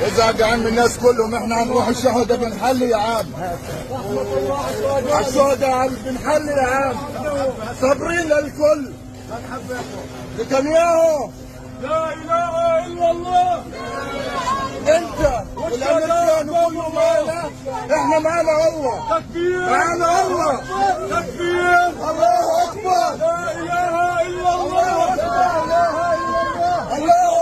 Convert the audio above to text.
إذا قام من الناس كلهم إحنا هنروح الشهداء بنحل يا عم. الشهداء بنحل يا عم. صابرين للكل. نتنياهو لا اله الا الله. انت والامريكان كله معنا، احنا معنا الله. تكبير. معنا الله. تكبير. الله اكبر. لا اله الا الله. لا اله الا الله.